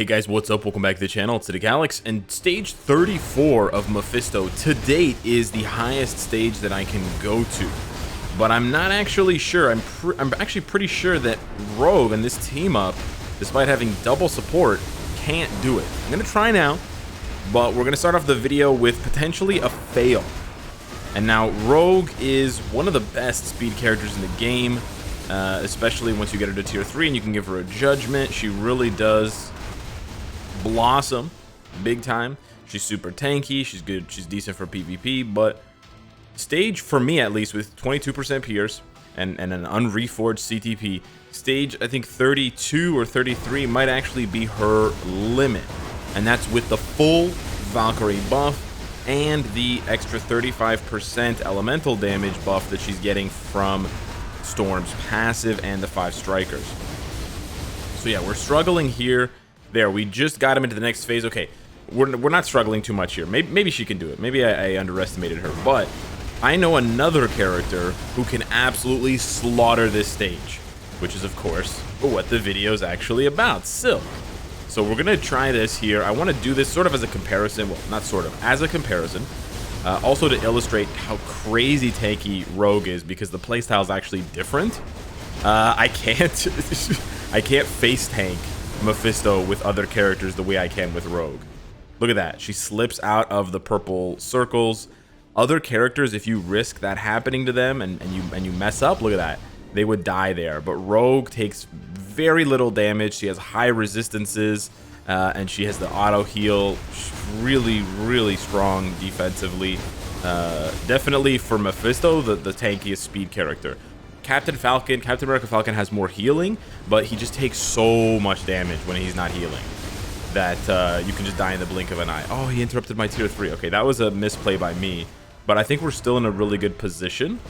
Hey guys, what's up? Welcome back to the channel. It's Cynicalex, and stage 34 of Mephisto to date is the highest stage that I can go to. But I'm not actually sure. I'm actually pretty sure that Rogue and this team up, despite having double support, can't do it. I'm gonna try now, but we're gonna start off the video with potentially a fail. And now Rogue is one of the best speed characters in the game, especially once you get her to tier 3 and you can give her a judgment. She really does blossom big time. She's super tanky, she's good, she's decent for PvP, but stage, for me at least, with 22% Pierce and an unreforged CTP, stage I think 32 or 33 might actually be her limit, and that's with the full Valkyrie buff and the extra 35% elemental damage buff that she's getting from Storm's passive and the 5 strikers. So yeah, we're struggling here. There, we just got him into the next phase. Okay, we're not struggling too much here. Maybe she can do it. Maybe I underestimated her, but I know another character who can absolutely slaughter this stage, which is, of course, what the video is actually about, Silk. So we're gonna try this here. I want to do this sort of as a comparison. Well, not sort of, as a comparison. Also to illustrate how crazy tanky Rogue is, because the playstyle is actually different. I can't face tank Mephisto with other characters the way I can with Rogue. Look at that. She slips out of the purple circles. Other characters, if you risk that happening to them and you mess up, look at that, they would die there. But Rogue takes very little damage. She has high resistances, and she has the auto heal. She's really strong defensively. Definitely for Mephisto, the tankiest speed character. Captain America Falcon has more healing, but he just takes so much damage when he's not healing that you can just die in the blink of an eye. Oh, he interrupted my tier 3. Okay, that was a misplay by me, but I think we're still in a really good position.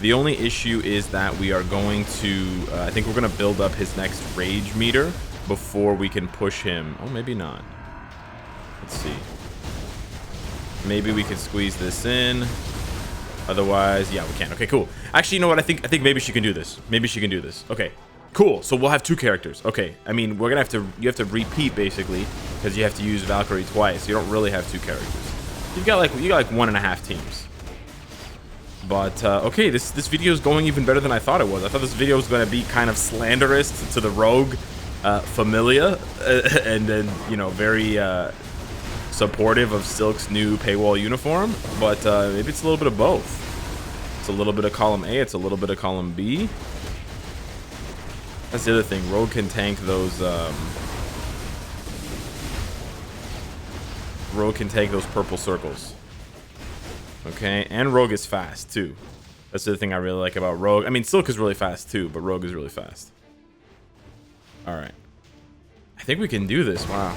The only issue is that we are going to, I think we're going to build up his next rage meter before we can push him. Oh, maybe not. Let's see. Maybe we can squeeze this in. Otherwise, yeah, we can. Okay, cool. Actually, you know what? I think maybe she can do this. Maybe she can do this. Okay, cool. So we'll have 2 characters. Okay, I mean, we're gonna you have to repeat basically, because you have to use Valkyrie twice. You don't really have 2 characters. You got like 1.5 teams. But okay, this video is going even better than I thought it was. I thought this video was gonna be kind of slanderous to the Rogue Familia, and then, you know, very supportive of Silk's new paywall uniform, but maybe it's a little bit of both. It's a little bit of column A, it's a little bit of column B. That's the other thing. Rogue can tank those purple circles. Okay, and Rogue is fast too. That's the other thing I really like about Rogue. I mean, Silk is really fast too, but Rogue is really fast. All right, I think we can do this. Wow.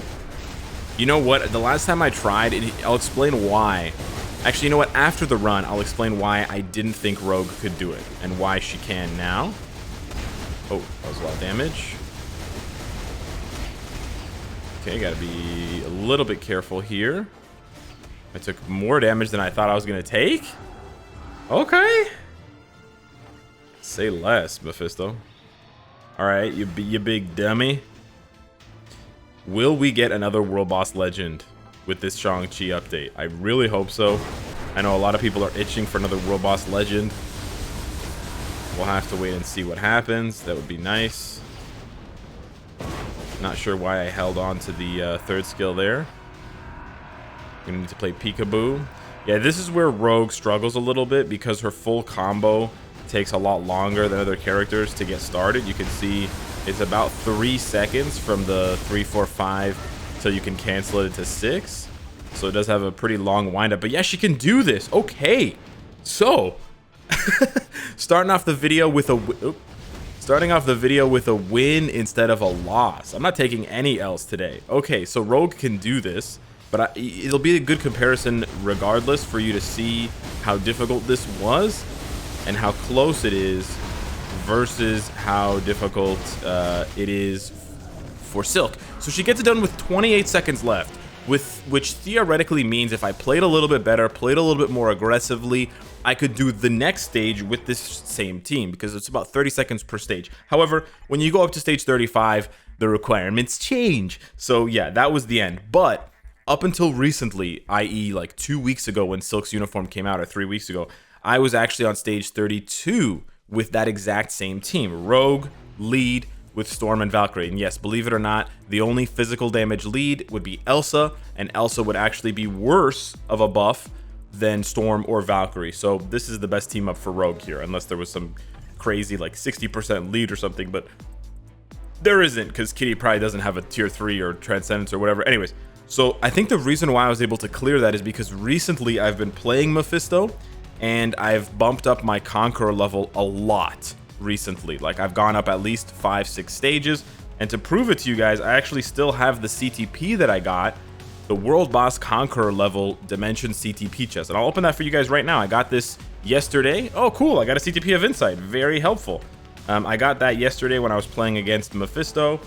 You know what? The last time I tried, I'll explain why. Actually, you know what? After the run, I'll explain why I didn't think Rogue could do it and why she can now. Oh, that was a lot of damage. Okay, gotta be a little bit careful here. I took more damage than I thought I was gonna take. Okay. Say less, Mephisto. All right, you big dummy. Will we get another World Boss Legend with this Shang-Chi update? I really hope so. I know a lot of people are itching for another World Boss Legend. We'll have to wait and see what happens. That would be nice. Not sure why I held on to the 3rd skill there. Gonna need to play Peekaboo. Yeah, this is where Rogue struggles a little bit because her full combo takes a lot longer than other characters to get started. You can see it's about 3 seconds from the 3, 4, 5 till you can cancel it into 6. So it does have a pretty long windup. But yeah, she can do this. Okay, so starting off the video with a win instead of a loss. I'm not taking any L's today. Okay, so Rogue can do this, but it'll be a good comparison regardless for you to see how difficult this was and how close it is versus how difficult it is for Silk. So she gets it done with 28 seconds left, which theoretically means if I played a little bit better, played a little bit more aggressively, I could do the next stage with this same team, because it's about 30 seconds per stage. However, when you go up to stage 35, the requirements change. So yeah, that was the end. But up until recently, i.e. like 2 weeks ago when Silk's uniform came out, or 3 weeks ago, I was actually on stage 32 with that exact same team. Rogue, lead, with Storm and Valkyrie. And yes, believe it or not, the only physical damage lead would be Elsa, and Elsa would actually be worse of a buff than Storm or Valkyrie. So this is the best team up for Rogue here, unless there was some crazy like 60% lead or something, but there isn't, because Kitty probably doesn't have a tier 3 or Transcendence or whatever. Anyways, so I think the reason why I was able to clear that is because recently I've been playing Mephisto, and I've bumped up my Conqueror level a lot recently. Like, I've gone up at least 5-6 stages, and to prove it to you guys, I actually still have the CTP that I got, the World Boss Conqueror level Dimension CTP chest, and I'll open that for you guys right now. I got this yesterday. Oh cool, I got a CTP of Insight, very helpful. I got that yesterday when I was playing against Mephisto,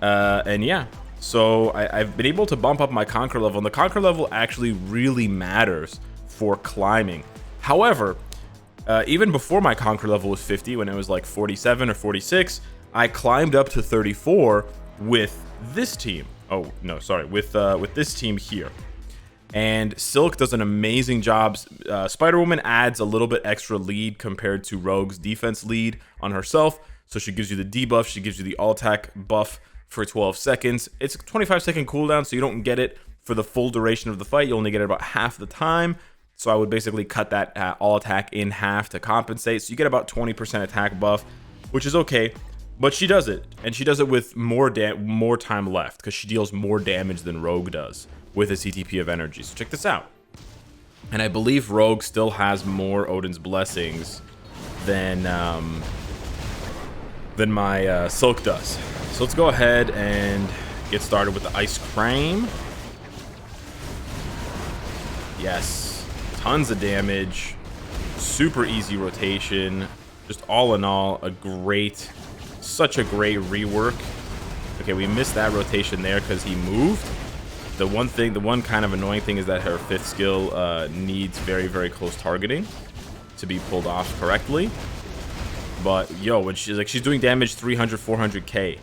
and yeah, so I've been able to bump up my Conqueror level, and the Conqueror level actually really matters for climbing. However, even before my Conqueror level was 50, when it was like 47 or 46, I climbed up to 34 with this team. Oh, no, sorry, with this team here. And Silk does an amazing job. Spider-Woman adds a little bit extra lead compared to Rogue's defense lead on herself. So she gives you the debuff, she gives you the all-attack buff for 12 seconds. It's a 25-second cooldown, so you don't get it for the full duration of the fight. You only get it about half the time. So I would basically cut that all attack in half to compensate. So you get about 20% attack buff, which is okay. But she does it, and she does it with more time left, because she deals more damage than Rogue does with a CTP of energy. So check this out. And I believe Rogue still has more Odin's Blessings than my Silk does. So let's go ahead and get started with the Ice Cream. Yes. Tons of damage, super easy rotation, just all in all such a great rework. Okay, we missed that rotation there because he moved. The one kind of annoying thing is that her 5th skill needs very, very close targeting to be pulled off correctly. But yo, when she's doing damage 300, 400k,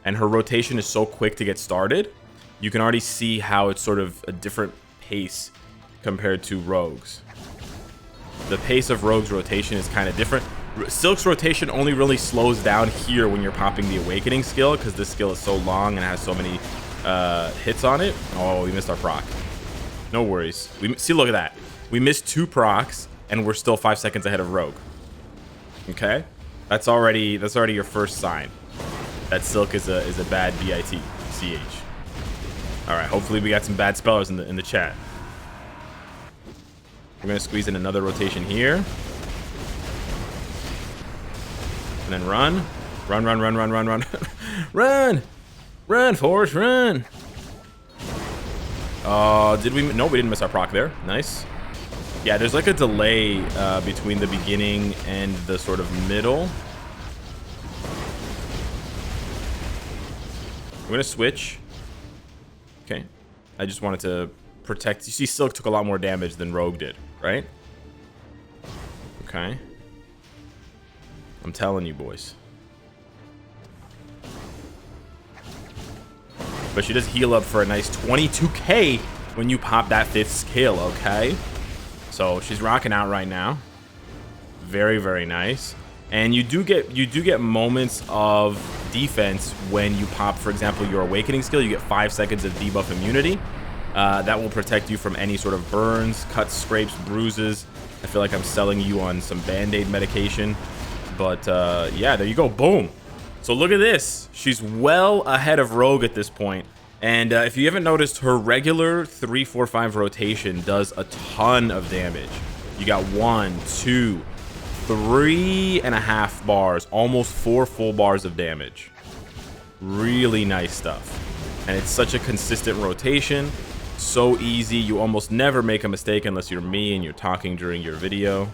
and her rotation is so quick to get started, you can already see how it's sort of a different pace compared to Rogue's. The pace of Rogue's rotation is kind of different. Silk's rotation only really slows down here when you're popping the Awakening skill, because this skill is so long and has so many hits on it. Oh, we missed our proc. No worries. See, look at that. We missed 2 procs, and we're still 5 seconds ahead of Rogue. Okay, that's already your first sign that Silk is a bad BIT CH. All right, hopefully we got some bad spellers in the chat. We're gonna squeeze in another rotation here. And then run. Run. Run, Force, run. Did we? No, we didn't miss our proc there. Nice. Yeah, there's like a delay between the beginning and the sort of middle. We're gonna switch. Okay. I just wanted to protect. You see, Silk took a lot more damage than Rogue did, right? Okay. I'm telling you, boys. But she does heal up for a nice 22k when you pop that 5th skill, okay? So she's rocking out right now. Very, very nice. And you do get moments of defense when you pop, for example, your Awakening skill. You get 5 seconds of debuff immunity. That will protect you from any sort of burns, cuts, scrapes, bruises. I feel like I'm selling you on some Band-Aid medication. But yeah, there you go. Boom. So look at this. She's well ahead of Rogue at this point. And if you haven't noticed, her regular 3-4-5 rotation does a ton of damage. You got 1, 2, 3.5 bars, almost 4 full bars of damage. Really nice stuff. And it's such a consistent rotation. So easy. You almost never make a mistake unless you're me and you're talking during your video.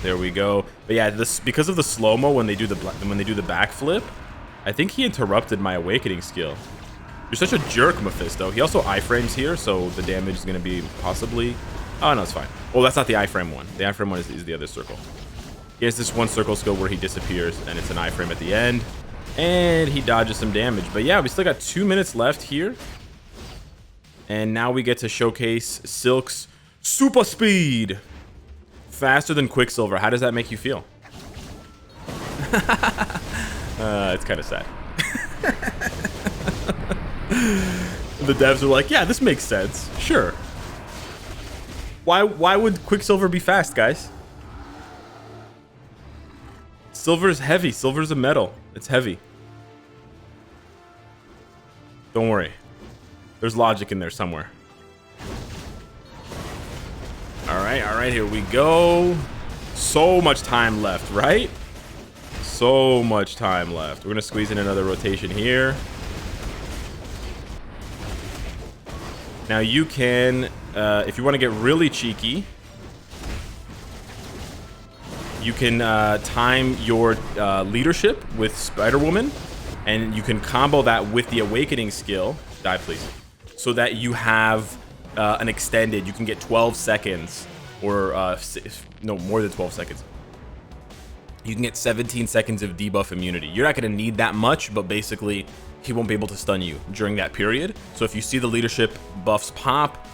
There we go. But yeah, this because of the slow-mo when they do the backflip, I think he interrupted my Awakening skill. You're such a jerk, Mephisto. He also iframes here, so the damage is going to be possibly... Oh, no, it's fine. Well, that's not the iframe one. The iframe one is the other circle. He has this one circle skill where he disappears, and it's an iframe at the end. And he dodges some damage. But yeah, we still got 2 minutes left here. And now we get to showcase Silk's super speed. Faster than Quicksilver. How does that make you feel? It's kind of sad. The devs are like, yeah, this makes sense. Sure. Why would Quicksilver be fast, guys? Silver's heavy. Silver's a metal. It's heavy. Don't worry. There's logic in there somewhere. Alright, here we go. So much time left, right? So much time left. We're gonna squeeze in another rotation here. Now you can, if you want to get really cheeky, you can time your leadership with Spider-Woman, and you can combo that with the Awakening skill. Die, please. So that you have an extended, you can get 12 seconds, or no, more than 12 seconds. You can get 17 seconds of debuff immunity. You're not going to need that much, but basically, he won't be able to stun you during that period. So if you see the leadership buffs pop,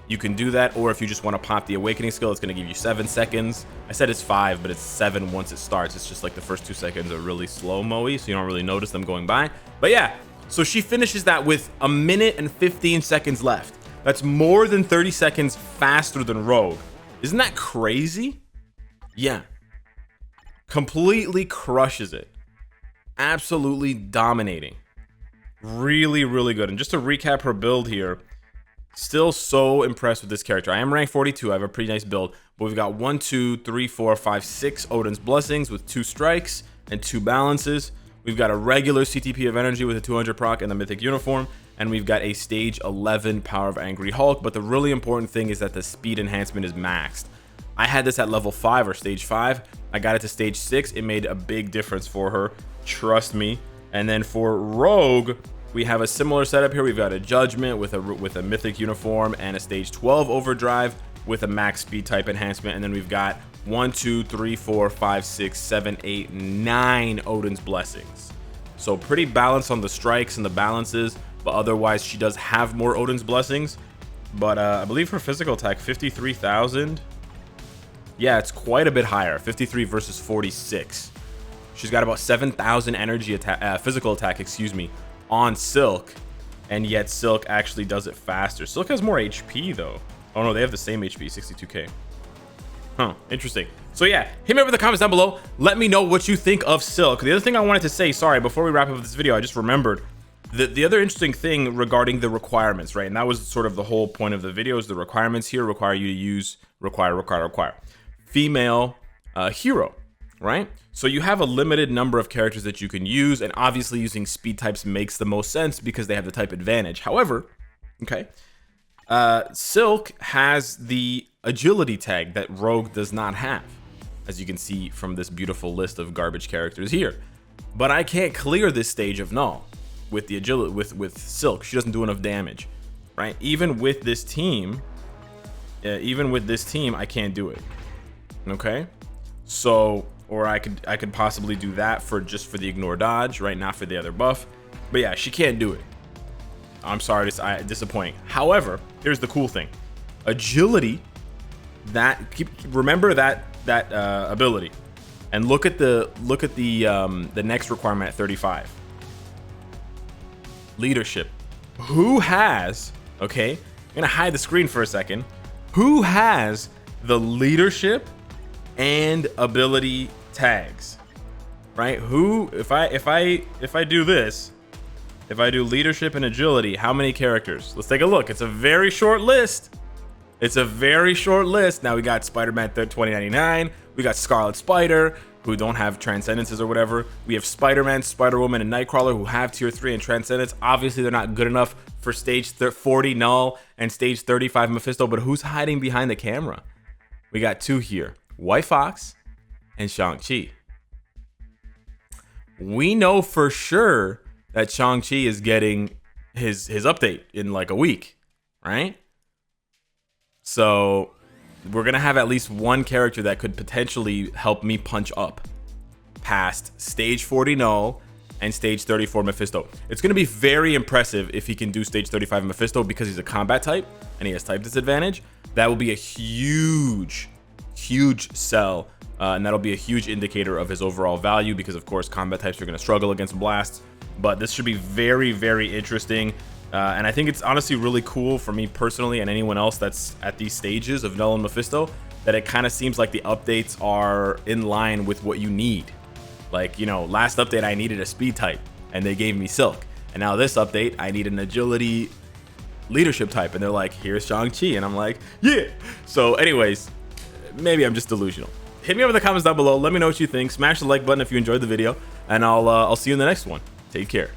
you can do that. Or if you just want to pop the Awakening skill, it's going to give you 7 seconds. I said it's 5, but it's 7 once it starts. It's just like the first 2 seconds are really slow-mo-y, so you don't really notice them going by. But yeah, so she finishes that with 1 minute and 15 seconds left. That's more than 30 seconds faster than Rogue. Isn't that crazy? Yeah. Completely crushes it. Absolutely dominating. Really, really good. And just to recap her build here, still so impressed with this character. I am rank 42. I have a pretty nice build, but we've got 1, 2, 3, 4, 5, 6 Odin's Blessings with 2 strikes and 2 balances. We've got a regular CTP of energy with a 200 proc and the mythic uniform, and we've got a stage 11 Power of Angry Hulk. But the really important thing is that the speed enhancement is maxed. I had this at level 5 or stage 5. I got it to stage 6. It made a big difference for her. Trust me. And then for Rogue, we have a similar setup here. We've got a Judgment with a mythic uniform and a stage 12 overdrive with a max speed type enhancement. And then we've got 1, 2, 3, 4, 5, 6, 7, 8, 9 Odin's Blessings. So pretty balanced on the strikes and the balances, but otherwise she does have more Odin's Blessings. But I believe her physical attack, 53,000. Yeah, it's quite a bit higher, 53 versus 46. She's got about 7,000 energy attack, physical attack, excuse me, on Silk, and yet Silk actually does it faster. Silk has more HP though. Oh no, they have the same HP, 62k. Huh, interesting. So yeah, hit me up in the comments down below. Let me know what you think of Silk. The other thing I wanted to say, sorry, before we wrap up this video, I just remembered the other interesting thing regarding the requirements, right? And that was sort of the whole point of the video, is the requirements here require you to use require female hero, right? So you have a limited number of characters that you can use, and obviously using speed types makes the most sense because they have the type advantage. However, okay, Silk has the agility tag that Rogue does not have, as you can see from this beautiful list of garbage characters here. But I can't clear this stage of null with the agility with Silk. She doesn't do enough damage, right? Even with this team, I can't do it. Okay, so or I could possibly do that for just for the ignore dodge, right? Not for the other buff. But yeah, she can't do it. I'm sorry, it's disappointing. However, here's the cool thing: agility. Remember that ability, and look at the next requirement at 35. Leadership. Who has? Okay, I'm gonna hide the screen for a second. Who has the leadership and ability tags, right? Who, if I do this, if I do leadership and agility, how many characters? Let's take a look. It's a very short list. It's a very short list. Now we got Spider-Man 2099. We got Scarlet Spider, who don't have transcendences or whatever. We have Spider-Man, Spider-Woman, and Nightcrawler, who have tier 3 and transcendence. Obviously, they're not good enough for stage 40 Null and stage 35 Mephisto, but who's hiding behind the camera? We got 2 here, White Fox and Shang-Chi. We know for sure that Shang-Chi is getting his update in like a week, right? So we're gonna have at least one character that could potentially help me punch up past stage 40 Null and stage 34 Mephisto. It's going to be very impressive if he can do stage 35 Mephisto because he's a combat type and he has type disadvantage. That will be a huge sell, and that'll be a huge indicator of his overall value because, of course, combat types are going to struggle against blasts. But this should be very interesting, and I think it's honestly really cool for me personally and anyone else that's at these stages of Null and Mephisto that it kind of seems like the updates are in line with what you need. Like, you know, last update I needed a speed type and they gave me Silk, and now this update I need an agility leadership type and they're like, here's Shang-Chi, and I'm like, yeah. So anyways, maybe I'm just delusional. Hit me up in the comments down below, let me know what you think, smash the like button if you enjoyed the video, and I'll see you in the next one. Take care.